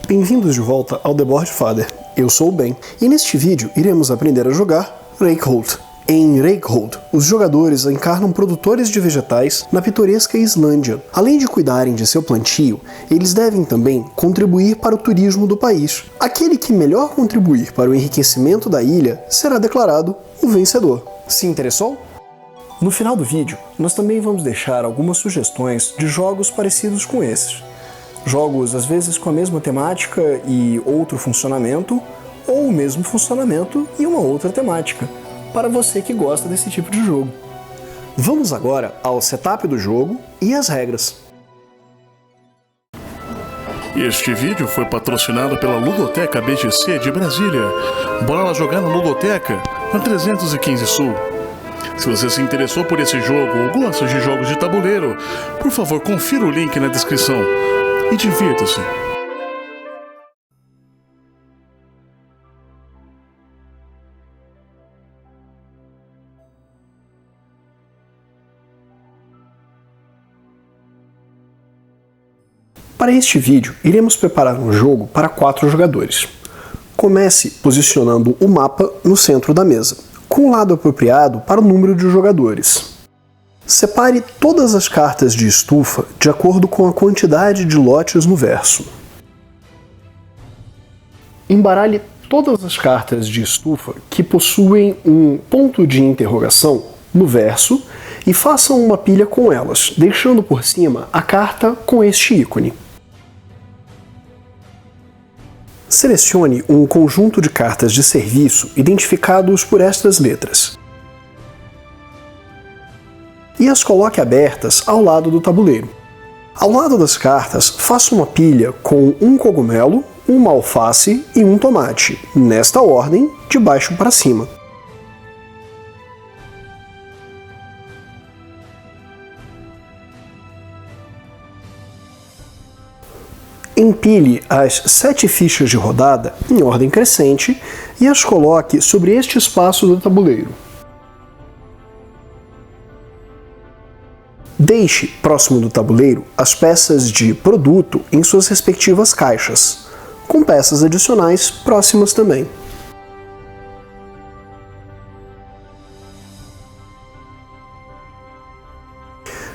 Bem-vindos de volta ao The Board Father. Eu sou o Ben, e neste vídeo iremos aprender a jogar Reykholt. Em Reykholt, os jogadores encarnam produtores de vegetais na pitoresca Islândia. Além de cuidarem de seu plantio, eles devem também contribuir para o turismo do país. Aquele que melhor contribuir para o enriquecimento da ilha será declarado o vencedor. Se interessou? No final do vídeo, nós também vamos deixar algumas sugestões de jogos parecidos com esses. Jogos às vezes com a mesma temática e outro funcionamento, ou o mesmo funcionamento e uma outra temática, para você que gosta desse tipo de jogo. Vamos agora ao setup do jogo e as regras. Este vídeo foi patrocinado pela Ludoteca BGC de Brasília. Bora lá jogar na Ludoteca, na 315 Sul. Se você se interessou por esse jogo ou gosta de jogos de tabuleiro, por favor confira o link na descrição e divirta-se. Para este vídeo, iremos preparar um jogo para 4 jogadores. Comece posicionando o mapa no centro da mesa, com o lado apropriado para o número de jogadores. Separe todas as cartas de estufa de acordo com a quantidade de lotes no verso. Embaralhe todas as cartas de estufa que possuem um ponto de interrogação no verso e faça uma pilha com elas, deixando por cima a carta com este ícone. Selecione um conjunto de cartas de serviço identificados por estas letras e as coloque abertas ao lado do tabuleiro. Ao lado das cartas, faça uma pilha com um cogumelo, uma alface e um tomate, nesta ordem, de baixo para cima. Empilhe as 7 fichas de rodada em ordem crescente e as coloque sobre este espaço do tabuleiro. Deixe próximo do tabuleiro as peças de produto em suas respectivas caixas, com peças adicionais próximas também.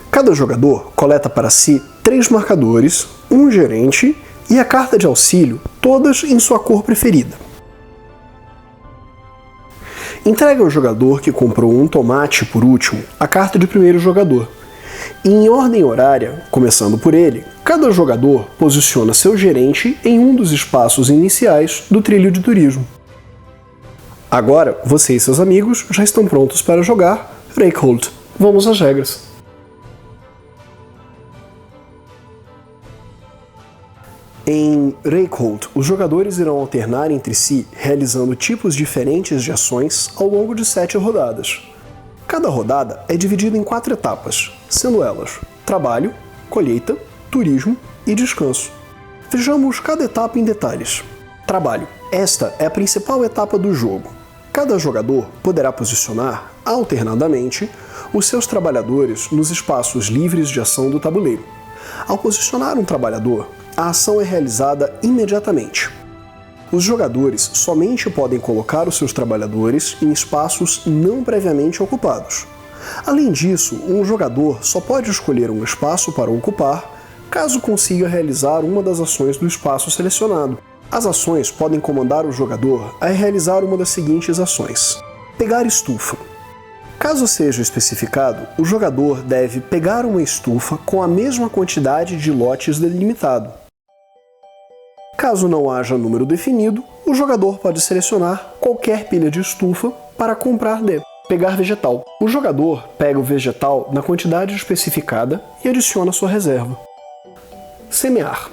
Cada jogador coleta para si 3 marcadores, um gerente e a carta de auxílio, todas em sua cor preferida. Entregue ao jogador que comprou um tomate por último a carta de primeiro jogador. E em ordem horária, começando por ele, cada jogador posiciona seu gerente em um dos espaços iniciais do trilho de turismo. Agora, você e seus amigos já estão prontos para jogar Reykholt. Vamos às regras. Em Reykholt, os jogadores irão alternar entre si, realizando tipos diferentes de ações ao longo de 7 rodadas. Cada rodada é dividida em 4 etapas, sendo elas trabalho, colheita, turismo e descanso. Vejamos cada etapa em detalhes. Trabalho. Esta é a principal etapa do jogo. Cada jogador poderá posicionar, alternadamente, os seus trabalhadores nos espaços livres de ação do tabuleiro. Ao posicionar um trabalhador, a ação é realizada imediatamente. Os jogadores somente podem colocar os seus trabalhadores em espaços não previamente ocupados. Além disso, um jogador só pode escolher um espaço para ocupar caso consiga realizar uma das ações do espaço selecionado. As ações podem comandar o jogador a realizar uma das seguintes ações: pegar estufa. Caso seja especificado, o jogador deve pegar uma estufa com a mesma quantidade de lotes delimitado. Caso não haja número definido, o jogador pode selecionar qualquer pilha de estufa para comprar de. Pegar vegetal. O jogador pega o vegetal na quantidade especificada e adiciona sua reserva. Semear.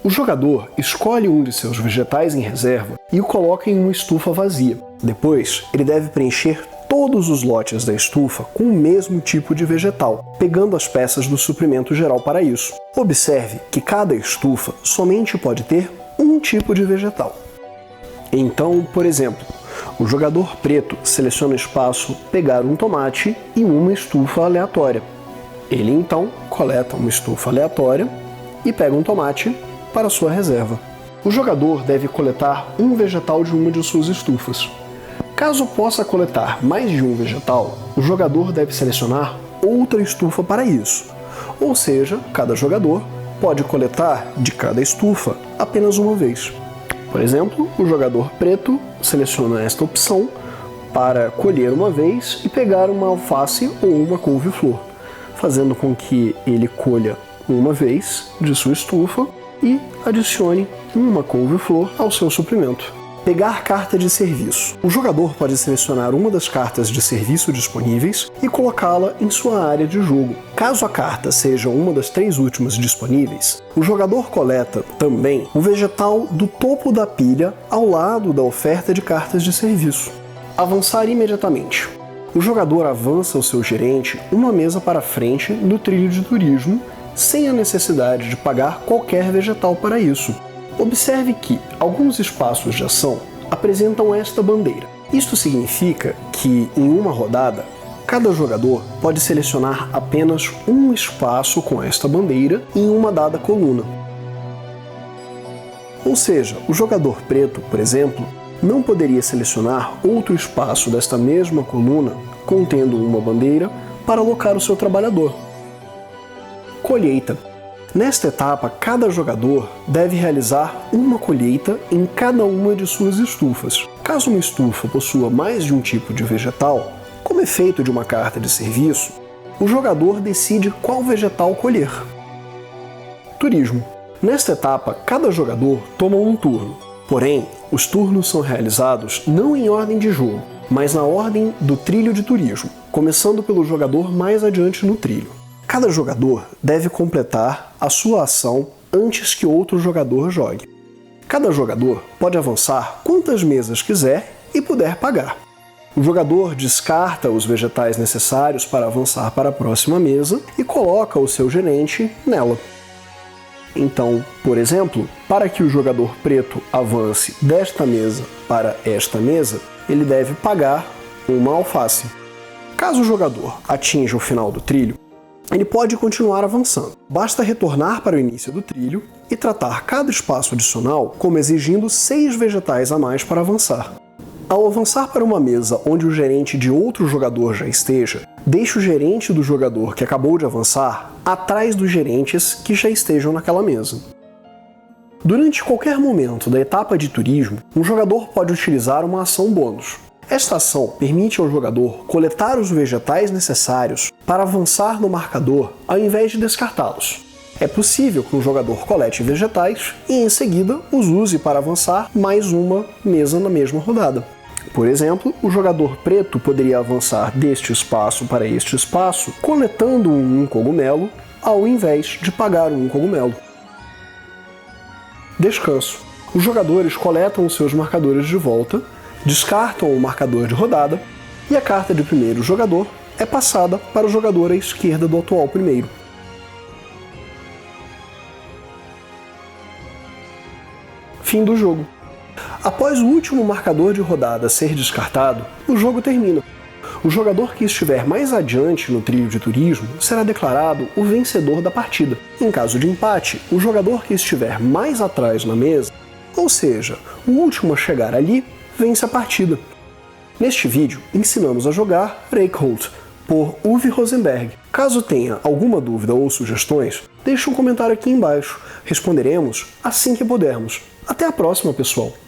O jogador escolhe um de seus vegetais em reserva e o coloca em uma estufa vazia. Depois, ele deve preencher todos os lotes da estufa com o mesmo tipo de vegetal, pegando as peças do suprimento geral para isso. Observe que cada estufa somente pode ter um tipo de vegetal. Então, por exemplo, o jogador preto seleciona o espaço pegar um tomate e uma estufa aleatória. Ele então coleta uma estufa aleatória e pega um tomate para sua reserva. O jogador deve coletar um vegetal de uma de suas estufas. Caso possa coletar mais de um vegetal, o jogador deve selecionar outra estufa para isso. Ou seja, cada jogador pode coletar de cada estufa apenas uma vez. Por exemplo, o jogador preto seleciona esta opção para colher uma vez e pegar uma alface ou uma couve-flor, fazendo com que ele colha uma vez de sua estufa e adicione uma couve-flor ao seu suprimento. Pegar carta de serviço. O jogador pode selecionar uma das cartas de serviço disponíveis e colocá-la em sua área de jogo. Caso a carta seja uma das 3 últimas disponíveis, o jogador coleta também o vegetal do topo da pilha ao lado da oferta de cartas de serviço. Avançar imediatamente. O jogador avança o seu gerente uma mesa para frente do trilho de turismo, sem a necessidade de pagar qualquer vegetal para isso. Observe que alguns espaços de ação apresentam esta bandeira. Isto significa que, em uma rodada, cada jogador pode selecionar apenas um espaço com esta bandeira em uma dada coluna. Ou seja, o jogador preto, por exemplo, não poderia selecionar outro espaço desta mesma coluna contendo uma bandeira para alocar o seu trabalhador. Colheita. Nesta etapa, cada jogador deve realizar uma colheita em cada uma de suas estufas. Caso uma estufa possua mais de um tipo de vegetal, como efeito de uma carta de serviço, o jogador decide qual vegetal colher. Turismo. Nesta etapa, cada jogador toma um turno. Porém, os turnos são realizados não em ordem de jogo, mas na ordem do trilho de turismo, começando pelo jogador mais adiante no trilho. Cada jogador deve completar a sua ação antes que outro jogador jogue. Cada jogador pode avançar quantas mesas quiser e puder pagar. O jogador descarta os vegetais necessários para avançar para a próxima mesa e coloca o seu gerente nela. Então, por exemplo, para que o jogador preto avance desta mesa para esta mesa, ele deve pagar uma alface. Caso o jogador atinja o final do trilho, ele pode continuar avançando. Basta retornar para o início do trilho e tratar cada espaço adicional como exigindo 6 vegetais a mais para avançar. Ao avançar para uma mesa onde o gerente de outro jogador já esteja, deixe o gerente do jogador que acabou de avançar atrás dos gerentes que já estejam naquela mesa. Durante qualquer momento da etapa de turismo, um jogador pode utilizar uma ação bônus. Esta ação permite ao jogador coletar os vegetais necessários para avançar no marcador ao invés de descartá-los. É possível que um jogador colete vegetais e em seguida os use para avançar mais uma mesa na mesma rodada. Por exemplo, o jogador preto poderia avançar deste espaço para este espaço coletando um cogumelo ao invés de pagar um cogumelo. Descanso. Os jogadores coletam os seus marcadores de volta, descartam o marcador de rodada e a carta de primeiro jogador é passada para o jogador à esquerda do atual primeiro. Fim do jogo. Após o último marcador de rodada ser descartado, o jogo termina. O jogador que estiver mais adiante no trilho de turismo será declarado o vencedor da partida. Em caso de empate, o jogador que estiver mais atrás na mesa, ou seja, o último a chegar ali, vence a partida. Neste vídeo, ensinamos a jogar Reykholt, por Uwe Rosenberg. Caso tenha alguma dúvida ou sugestões, deixe um comentário aqui embaixo. Responderemos assim que pudermos. Até a próxima, pessoal!